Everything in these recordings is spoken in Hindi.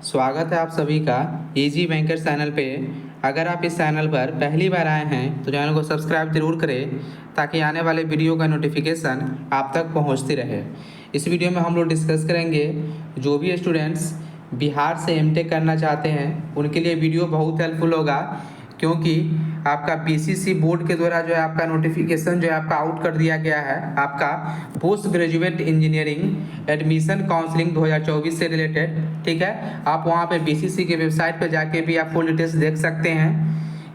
स्वागत है आप सभी का इजी बैंकर चैनल पे। अगर आप इस चैनल पर पहली बार आए हैं तो चैनल को सब्सक्राइब जरूर करें ताकि आने वाले वीडियो का नोटिफिकेशन आप तक पहुंचती रहे। इस वीडियो में हम लोग डिस्कस करेंगे जो भी स्टूडेंट्स बिहार से एमटेक करना चाहते हैं उनके लिए वीडियो बहुत हेल्पफुल होगा, क्योंकि आपका बीसीसी बोर्ड के द्वारा जो है आपका नोटिफिकेशन जो है आपका आउट कर दिया गया है। आपका post graduate engineering admission counselling 2024 से रिलेटेड, ठीक है। आप वहाँ पे बीसीसी के वेबसाइट पर जाके भी आप फुल डिटेल्स देख सकते हैं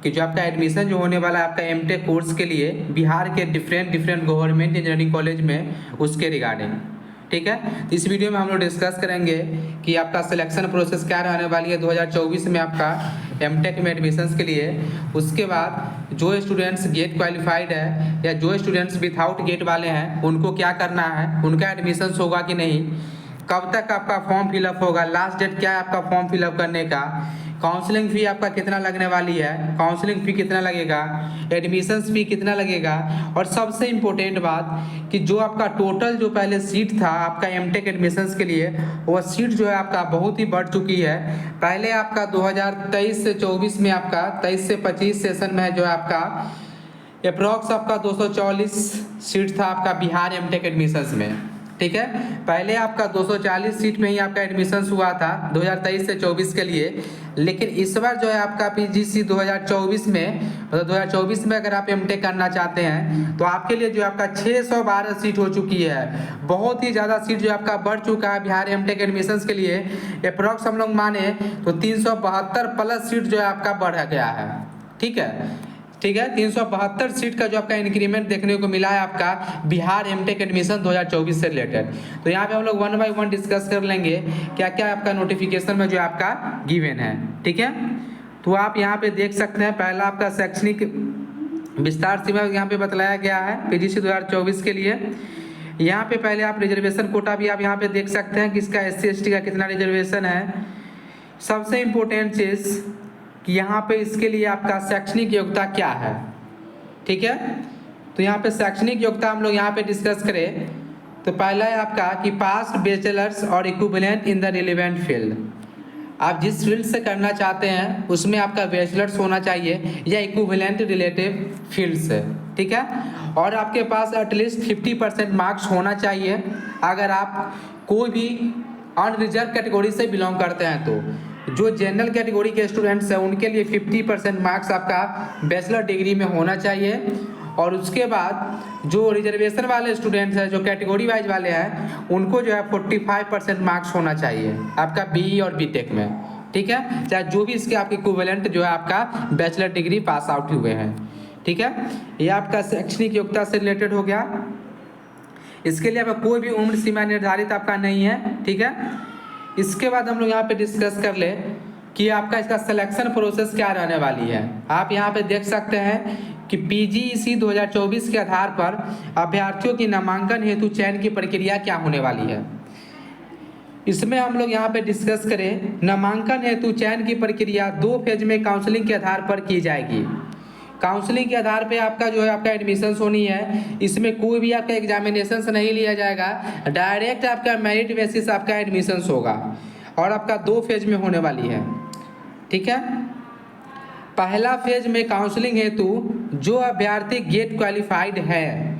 कि जो आपका एडमिशन जो होने वाला है आपका एमटेक कोर्स के लिए बिहार के डिफरेंट गवर्नमेंट इंजीनियरिंग कॉलेज में, उसके रिगार्डिंग, ठीक है। इस वीडियो में हम लोग डिस्कस करेंगे कि आपका सिलेक्शन प्रोसेस क्या रहने वाली है 2024 में आपका एमटेक में एडमिशन्स के लिए। उसके बाद जो स्टूडेंट्स गेट क्वालिफाइड है या जो स्टूडेंट्स विदाउट गेट वाले हैं उनको क्या करना है, उनका एडमिशन्स होगा कि नहीं, कब तक आपका फॉर्म फिलअप होगा, लास्ट डेट क्या है आपका फॉर्म फिलअप करने का, काउंसलिंग फ़ी आपका कितना लगने वाली है, काउंसलिंग फ़ी कितना लगेगा, एडमिशन्स फ़ी कितना लगेगा, और सबसे इम्पोर्टेंट बात कि जो आपका टोटल जो पहले सीट था आपका एमटेक एडमिशन्स के लिए, वह सीट जो है आपका बहुत ही बढ़ चुकी है। पहले आपका 2023 से 24 में आपका 23 से 25 सेशन में जो है आपका अप्रॉक्स आपका 240 सीट था आपका बिहार एमटेक एडमिशन्स में, ठीक है। पहले आपका 240 सीट में ही आपका एडमिशन्स हुआ था 2023 से 24 के लिए, लेकिन इस बार जो है आपका पीजीसी 2024 में, मतलब 2024 में अगर आप एमटेक करना चाहते हैं तो आपके लिए जो आपका 612 सीट हो चुकी है। बहुत ही ज़्यादा सीट जो आपका बढ़ चुका है बिहार एमटेक एडमिशन्स के लिए। अप्रॉक्स हम लोग माने तो 372 प्लस सीट जो है आपका बढ़ गया है, ठीक है। 372 सीट का जो आपका इंक्रीमेंट देखने को मिला है आपका बिहार एमटेक एडमिशन 2024 से रिलेटेड। तो यहाँ पे हम लोग वन बाय वन डिस्कस कर लेंगे क्या क्या आपका नोटिफिकेशन में जो आपका गिवन है, ठीक है। तो आप यहाँ पे देख सकते हैं पहला आपका शैक्षणिक विस्तार सीमा यहाँ पे बतलाया गया है पीजीसी 2024 के लिए। यहाँ पे पहले आप रिजर्वेशन कोटा भी आप यहाँ पे देख सकते हैं कि इसका SC/ST का कितना रिजर्वेशन है। सबसे इम्पोर्टेंट चीज़ कि यहाँ पे इसके लिए आपका शैक्षणिक योग्यता क्या है, ठीक है। तो यहाँ पे शैक्षणिक योग्यता हम लोग यहाँ पे डिस्कस करें तो पहला है आपका कि पास बैचलर्स और equivalent in the relevant field. आप जिस फील्ड से करना चाहते हैं उसमें आपका बैचलर्स होना चाहिए या इक्विवेलेंट रिलेटिव फील्ड से, ठीक है। और आपके पास एटलीस्ट 50% मार्क्स होना चाहिए अगर आप कोई भी अनरिजर्व कैटेगरी से बिलोंग करते हैं। तो जो जनरल कैटेगरी के स्टूडेंट्स हैं उनके लिए 50% मार्क्स आपका बैचलर डिग्री में होना चाहिए। और उसके बाद जो रिजर्वेशन वाले स्टूडेंट्स हैं जो कैटेगरी वाइज वाले हैं उनको जो है 45% मार्क्स होना चाहिए आपका बीई और बीटेक में, ठीक है। चाहे जो भी इसके आपके इक्विवेलेंट जो है आपका बैचलर डिग्री पास आउट हुए हैं, ठीक है। ये आपका शैक्षणिक योग्यता से रिलेटेड हो गया। इसके लिए आपका कोई भी उम्र सीमा निर्धारित आपका नहीं है, ठीक है। इसके बाद हम लोग यहाँ पे डिस्कस कर ले कि आपका इसका सिलेक्शन प्रोसेस क्या रहने वाली है। आप यहाँ पे देख सकते हैं कि पीजीसी 2024 के आधार पर अभ्यर्थियों की नामांकन हेतु चयन की प्रक्रिया क्या होने वाली है। इसमें हम लोग यहाँ पे डिस्कस करें नामांकन हेतु चयन की प्रक्रिया 2 फेज में काउंसलिंग के आधार पर की जाएगी। काउंसलिंग के आधार पे आपका जो है आपका एडमिशन्स होनी है। इसमें कोई भी आपका एग्जामिनेशंस नहीं लिया जाएगा, डायरेक्ट आपका मेरिट बेसिस आपका एडमिशन्स होगा और आपका 2 फेज में होने वाली है, ठीक है। पहला फेज में काउंसलिंग हेतु जो अभ्यर्थी गेट क्वालिफाइड है,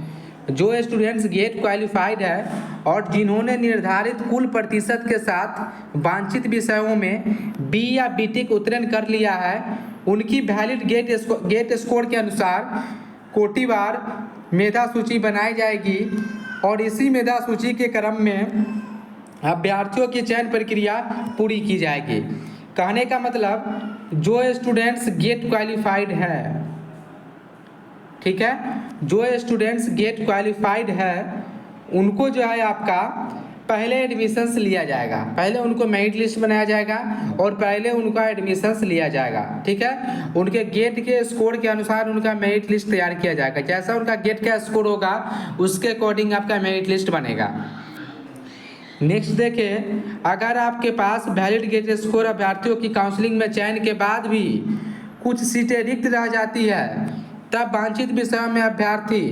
जो स्टूडेंट्स गेट क्वालिफाइड है और जिन्होंने निर्धारित कुल प्रतिशत के साथ वांछित विषयों में बी या बीटेक उत्तीर्ण कर लिया है, उनकी वैलिड गेट स्कोर के अनुसार कोटिवार मेधा सूची बनाई जाएगी और इसी मेधा सूची के क्रम में अभ्यर्थियों की चयन प्रक्रिया पूरी की जाएगी। कहने का मतलब जो स्टूडेंट्स गेट क्वालिफाइड है, ठीक है, जो स्टूडेंट्स गेट क्वालिफाइड है उनको जो है आपका पहले एडमिशन्स लिया जाएगा, पहले उनको मेरिट लिस्ट बनाया जाएगा और पहले उनका एडमिशन्स लिया जाएगा, ठीक है। उनके गेट के स्कोर के अनुसार उनका मेरिट लिस्ट तैयार किया जाएगा। जैसा उनका गेट का स्कोर होगा उसके अकॉर्डिंग आपका मेरिट लिस्ट बनेगा। नेक्स्ट देखिए, अगर आपके पास वैलिड गेट स्कोर अभ्यर्थियों की काउंसलिंग में चयन के बाद भी कुछ सीटें रिक्त रह जाती है तब वांछित विषयों में अभ्यर्थी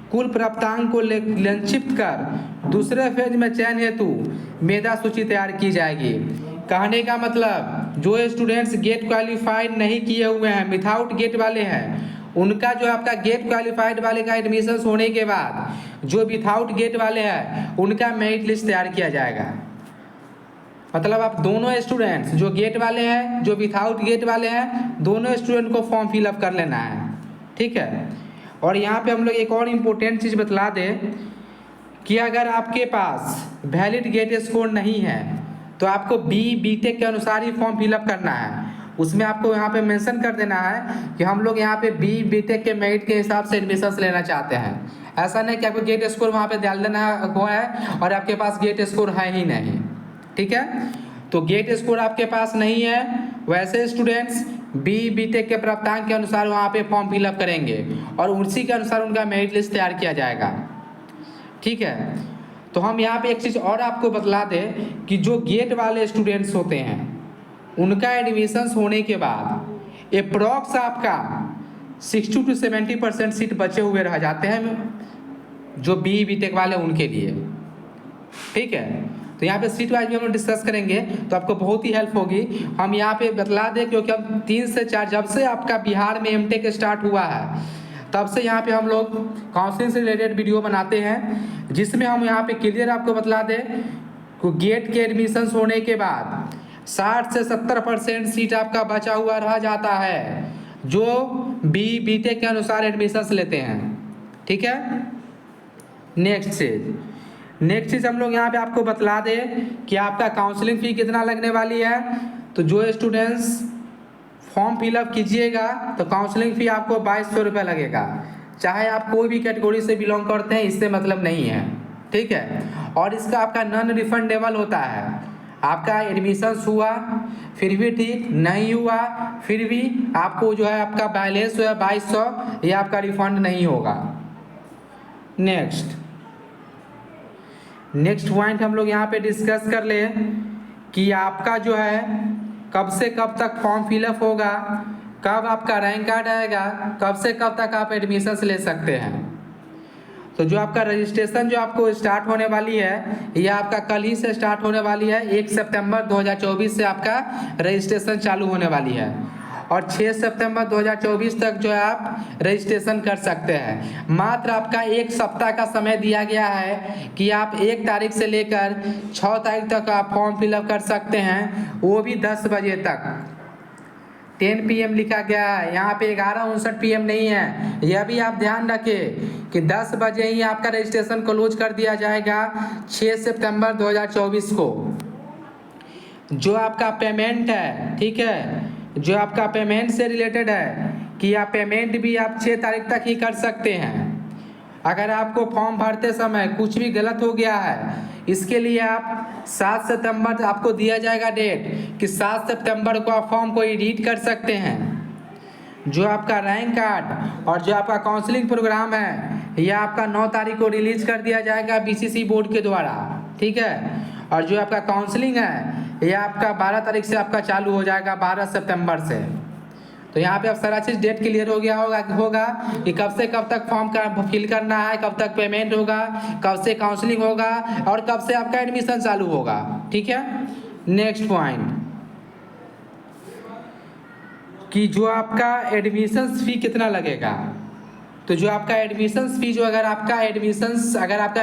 कुल प्राप्तांक को लक्षित कर दूसरे फेज में चयन हेतु मेधा सूची तैयार की जाएगी। कहने का मतलब जो स्टूडेंट्स गेट क्वालिफाइड नहीं किए हुए हैं, विदाउट गेट वाले हैं, उनका जो आपका गेट क्वालिफाइड वाले का एडमिशन होने के बाद जो विदाउट गेट वाले हैं उनका मेरिट लिस्ट तैयार किया जाएगा। मतलब आप दोनों स्टूडेंट्स जो गेट वाले हैं जो विदाउट गेट वाले हैं दोनों स्टूडेंट को फॉर्म फिलअप कर लेना है, ठीक है। और यहाँ पे हम लोग एक और इम्पोर्टेंट चीज़ बतला दें कि अगर आपके पास वैलिड गेट स्कोर नहीं है तो आपको बीटेक के अनुसार ही फॉर्म फिलअप करना है। उसमें आपको यहाँ पे मेंशन कर देना है कि हम लोग यहाँ पे बीटेक के मेरिट के हिसाब से एडमिशन लेना चाहते हैं। ऐसा नहीं कि आपको गेट स्कोर वहाँ पे डाल देना हुआ है और आपके पास गेट स्कोर है ही नहीं, ठीक है। तो गेट स्कोर आपके पास नहीं है, वैसे स्टूडेंट्स बीटेक के प्राप्तांक के अनुसार वहाँ पे फॉर्म फिलअप करेंगे और उसी के अनुसार उनका मेरिट लिस्ट तैयार किया जाएगा, ठीक है। तो हम यहाँ पे एक चीज़ और आपको बतला दें कि जो गेट वाले स्टूडेंट्स होते हैं उनका एडमिशन होने के बाद अप्रॉक्स आपका 60 to 70% सीट बचे हुए रह जाते हैं जो बीटेक वाले उनके लिए, ठीक है। तो यहाँ पे सीट वाइज भी हम लोग डिस्कस करेंगे तो आपको बहुत ही हेल्प होगी। हम यहाँ पे बतला दें क्योंकि हम 3 से 4 जब से आपका बिहार में एमटेक स्टार्ट हुआ है तब से यहाँ पे हम लोग काउंसलिंग से रिलेटेड वीडियो बनाते हैं जिसमें हम यहाँ पे क्लियर आपको बतला दें कि गेट के एडमिशन होने के बाद 60 से 70% सीट आपका बचा हुआ रह जाता है जो बीटेक के अनुसार एडमिशन लेते हैं, ठीक है। नेक्स्ट चीज़ हम लोग यहाँ पे आपको बतला दें कि आपका काउंसलिंग फ़ी कितना लगने वाली है। तो जो स्टूडेंट्स फॉर्म फिलअप कीजिएगा तो काउंसलिंग फ़ी आपको 2200 रुपये लगेगा, चाहे आप कोई भी कैटेगरी से बिलोंग करते हैं, इससे मतलब नहीं है, ठीक है। और इसका आपका नॉन रिफंडेबल होता है। आपका एडमिशन हुआ फिर भी ठीक नहीं हुआ फिर भी आपको जो है आपका बैलेंस जो है 2200 ये आपका रिफंड नहीं होगा। नेक्स्ट पॉइंट हम लोग यहाँ पे डिस्कस कर ले कि आपका जो है कब से कब तक फॉर्म फिलअप होगा, कब आपका रैंक कार्ड आएगा, कब से कब तक आप एडमिशन ले सकते हैं। तो जो आपका रजिस्ट्रेशन जो आपको स्टार्ट होने वाली है यह आपका कल ही से स्टार्ट होने वाली है। 1 सितंबर 2024 से आपका रजिस्ट्रेशन चालू होने वाली है और 6 सितंबर 2024 तक जो है आप रजिस्ट्रेशन कर सकते हैं। मात्र आपका 1 सप्ताह का समय दिया गया है कि आप 1 तारीख से लेकर 6 तारीख तक आप फॉर्म फिलअप कर सकते हैं, वो भी 10 बजे तक। 10 PM लिखा गया है, यहाँ पे 11:59 PM नहीं है। यह भी आप ध्यान रखें कि 10 बजे ही आपका रजिस्ट्रेशन क्लोज कर दिया जाएगा 6 सितंबर 2024 को। जो आपका पेमेंट है, ठीक है, जो आपका पेमेंट से रिलेटेड है कि आप पेमेंट भी आप 6 तारीख तक ही कर सकते हैं। अगर आपको फॉर्म भरते समय कुछ भी गलत हो गया है इसके लिए आप 7 सितंबर आपको दिया जाएगा डेट कि 7 सितंबर को आप फॉर्म को एडिट कर सकते हैं। जो आपका रैंक कार्ड और जो आपका काउंसलिंग प्रोग्राम है यह आपका 9 तारीख को रिलीज कर दिया जाएगा BCC बोर्ड के द्वारा, ठीक है। और जो आपका काउंसलिंग है यह आपका 12 तारीख से आपका चालू हो जाएगा 12 सितंबर से। तो यहाँ पे अब सारा चीज़ डेट क्लियर हो गया होगा कि कब से कब तक फॉर्म का फिल करना है, कब तक पेमेंट होगा, कब से काउंसलिंग होगा और कब से आपका एडमिशन चालू होगा, ठीक है। नेक्स्ट पॉइंट कि जो आपका एडमिशन फ़ी कितना लगेगा। तो जो आपका एडमिशन फ़ी जो अगर आपका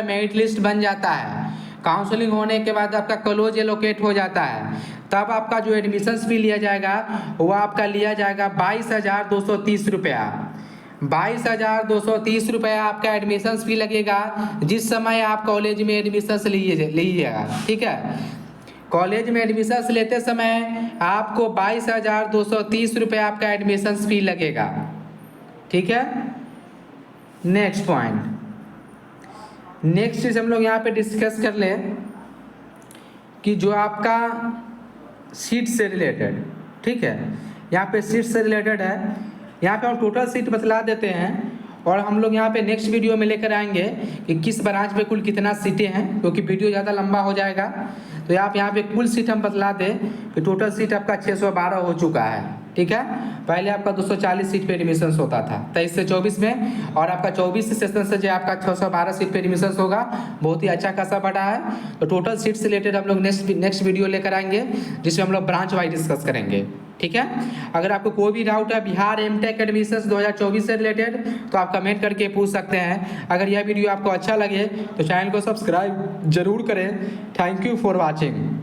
मेरिट लिस्ट बन जाता है, काउंसलिंग होने के बाद आपका क्लोज एलोकेट हो जाता है, तब आपका जो एडमिशन फ़ी लिया जाएगा वो आपका लिया जाएगा 22,230 रुपया। 22,230 रुपया आपका एडमिशन फ़ी लगेगा जिस समय आप कॉलेज में एडमिशन लीजिएगा, ठीक है। कॉलेज में एडमिशन लेते समय आपको 22,230 रुपया आपका एडमिशन फ़ी लगेगा, ठीक है। नेक्स्ट पॉइंट, नेक्स्ट चीज़ हम लोग यहाँ पे डिस्कस कर लें कि जो आपका सीट से रिलेटेड, ठीक है, यहाँ पे सीट से रिलेटेड है। यहाँ पे हम टोटल सीट बतला देते हैं और हम लोग यहाँ पे नेक्स्ट वीडियो में लेकर आएंगे कि किस ब्रांच में कुल कितना सीटें हैं, क्योंकि वीडियो ज़्यादा लंबा हो जाएगा। तो आप यहाँ पे कुल सीट हम बतला दें कि टोटल सीट आपका 612 हो चुका है। ठीक है। पहले आपका 240 सीट पे एडमिशन होता था 23 से 24 में, और आपका 24 सेशन से जो आपका 612 सीट पे एडमिशन होगा, बहुत ही अच्छा खासा बढ़ा है। तो टोटल सीट से रिलेटेड हम लोग नेक्स्ट वीडियो लेकर आएंगे, जिसमें हम लोग ब्रांच वाइज डिस्कस करेंगे, ठीक है। अगर आपको कोई भी डाउट है बिहार एमटेक एडमिशन 2024 से रिलेटेड, तो आप कमेंट करके पूछ सकते हैं। अगर यह वीडियो आपको अच्छा लगे तो चैनल को सब्सक्राइब जरूर करें। Thank you for watching.